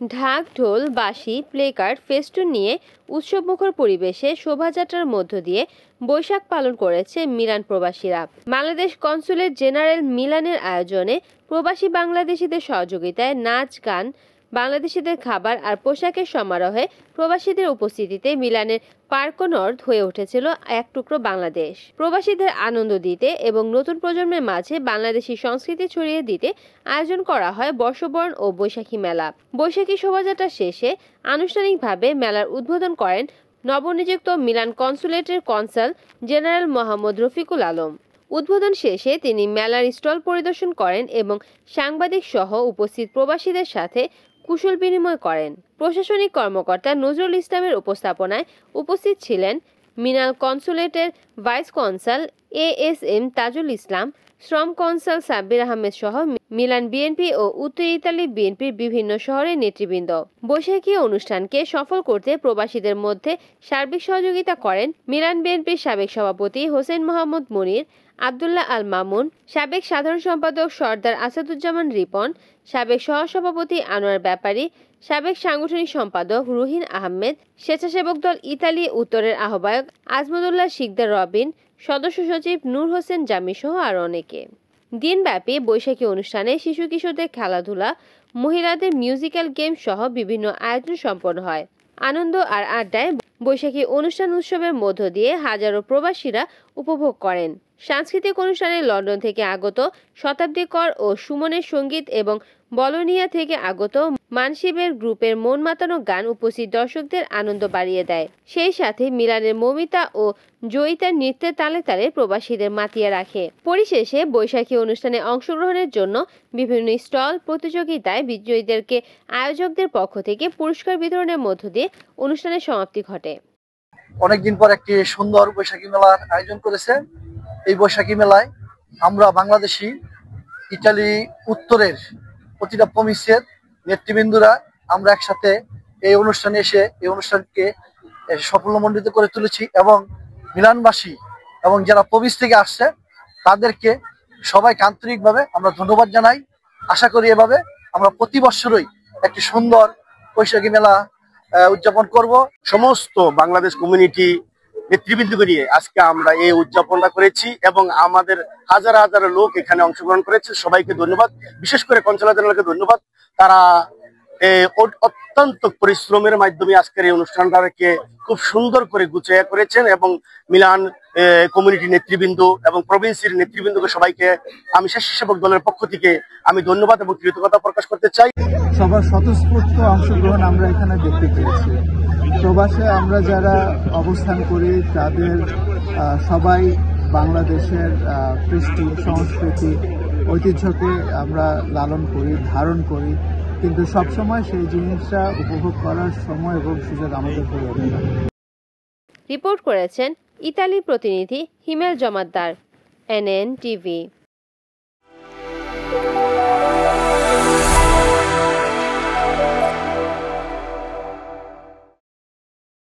ঢাক, ঢোল, বাঁশি, প্লেকার্ড, ফেস্টুন নিয়ে উৎসবমুখর পরিবেশে শোভাযাত্রার মধ্য দিয়ে বৈশাখ পালন করেছে মিলান প্রবাসীরা। বাংলাদেশ কনসুলেট জেনারেল মিলানের আয়োজনে প্রবাসী বাংলাদেশিদের সহযোগিতায় নাচ, গান, বাংলাদেশিদের খাবার আর পোশাকের সমারোহে প্রবাসীদের উপস্থিতিতে মিলানের পার্ক নর্থ হয়ে উঠেছিল এক টুকরো বাংলাদেশ। প্রবাসীদের আনন্দ দিতে এবং নতুন প্রজন্মের মাঝে বাংলাদেশি সংস্কৃতি ছড়িয়ে দিতে আয়োজন করা হয় বর্ষবরণ ও বৈশাখী মেলা। বৈশাখী শোভাযাত্রা শেষে আনুষ্ঠানিকভাবে মেলার উদ্বোধন করেন নবনিযুক্ত মিলান কনসুলেটের কনসাল জেনারেল মোহাম্মদ রফিকুল আলম। উদ্বোধন শেষে তিনি মেলার স্টল পরিদর্শন করেন এবং সাংবাদিক সহ উপস্থিত প্রবাসীদের সাথে কুশল বিনিময় করেন। প্রশাসনিক কর্মকর্তা নজরুল ইসলামের উপস্থাপনায় উপস্থিত ছিলেন মিলান কনসুলেটের vice consul ASM Tajul Islam, শ্রম কনসাল সাব্বির আহমেদ সহ মিলান বিএনপি ও উত্তর ইতালি বিএনপির বিভিন্ন শহরের নেতৃবৃন্দ। বৈশাখী অনুষ্ঠানকে সফল করতে প্রবাসীদের মধ্যে সার্বিক সহযোগিতা করেন মিলান বিএনপির সাবেক সভাপতি হোসেন মোহাম্মদ মুনির, আব্দুল্লাহ আল মামুন, সাবেক সাধারণ সম্পাদক সর্দার আসাদুজ্জামান রিপন, সাবেক সহসভাপতি আনোয়ার ব্যাপারী, সাবেক সাংগঠনিক সম্পাদক রুহিন আহমেদ, স্বেচ্ছাসেবক দল ইতালি উত্তরের আহ্বায়ক আজমদুল্লাহ শিকদার রবিন, সদস্য সচিব নূর হোসেন জামি সহ আরও অনেকে। দিনব্যাপী বৈশাখী অনুষ্ঠানে শিশু কিশোরদের খেলাধুলা, মহিলাদের মিউজিক্যাল গেম সহ বিভিন্ন আয়োজন সম্পন্ন হয়। আনন্দ আর আড্ডায় বৈশাখী অনুষ্ঠান উৎসবের মধ্য দিয়ে হাজারো প্রবাসীরা উপভোগ করেন। সাংস্কৃতিক অনুষ্ঠানে লন্ডন থেকে আগত শতাব্দীকর ও সুমনের সঙ্গীত এবং বলোনিয়া থেকে আগত মানসিবের গ্রুপের মন মাতানো গান উপস্থিত দর্শকদের আনন্দ বাড়িয়ে দেয়। সেই সাথে মিলানের মমিতা ও জয়িতার নৃত্যের তালে তালে প্রবাসীদের মাতিয়ে রাখে। পরিশেষে বৈশাখী অনুষ্ঠানে অংশগ্রহণের জন্য বিভিন্ন স্টল প্রতিযোগিতায় বিজয়ীদেরকে আয়োজকদের পক্ষ থেকে পুরস্কার বিতরণের মধ্য দিয়ে অনুষ্ঠানের সমাপ্তি ঘটে। অনেকদিন পর একটি সুন্দর বৈশাখী মেলার আয়োজন করেছে। এই বৈশাখী মেলায় আমরা বাংলাদেশি ইটালি উত্তরের প্রতিটা প্রভিন্সের নেতৃবৃন্দরা আমরা একসাথে এই অনুষ্ঠানে এসে এই অনুষ্ঠানকে সাফল্যমণ্ডিত করে তুলেছি এবং মিলানবাসী এবং যারা প্রভিন্স থেকে আসছে তাদেরকে সবাইকে আন্তরিকভাবে আমরা ধন্যবাদ জানাই। আশা করি এভাবে আমরা প্রতি বছরই একটি সুন্দর বৈশাখী মেলা উদযাপন করব। সমস্ত বাংলাদেশ কমিউনিটি নেতৃবৃন্দকে নিয়ে আজকে আমরা এই উদযাপনটা করেছি এবং আমাদের হাজার হাজার লোক এখানে অংশগ্রহণ করেছে। সবাইকে ধন্যবাদ, বিশেষ করে কনসাল জেনারেলকে ধন্যবাদ। তারা অত্যন্ত পরিশ্রমের মাধ্যমে আজকের এই অনুষ্ঠানটাকে খুব সুন্দর করে গুছিয়ে করেছেন এবং মিলান কমিউনিটি নেতৃবৃন্দ এবং প্রভিন্সের নেতৃবৃন্দকে সবাইকে আমি স্বেচ্ছাসেবক দলের পক্ষ থেকে আমি ধন্যবাদ এবং কৃতজ্ঞতা প্রকাশ করতে চাই। সবার স্বতঃস্ফূর্ত অংশগ্রহণ আমরা এখানে দেখতে পেয়েছি। প্রবাসে আমরা যারা অবস্থান করি তাদের সবাই বাংলাদেশের কৃষ্টি, সংস্কৃতি, ঐতিহ্যকে আমরা লালন করি, ধারণ করি, কিন্তু সবসময় সেই জিনিসটা উপভোগ করার সময় এবং সুযোগ আমাদের হয়ে ওঠে না। রিপোর্ট করেছেন ইতালি প্রতিনিধি হিমেল জমাদ্দার, NN TV।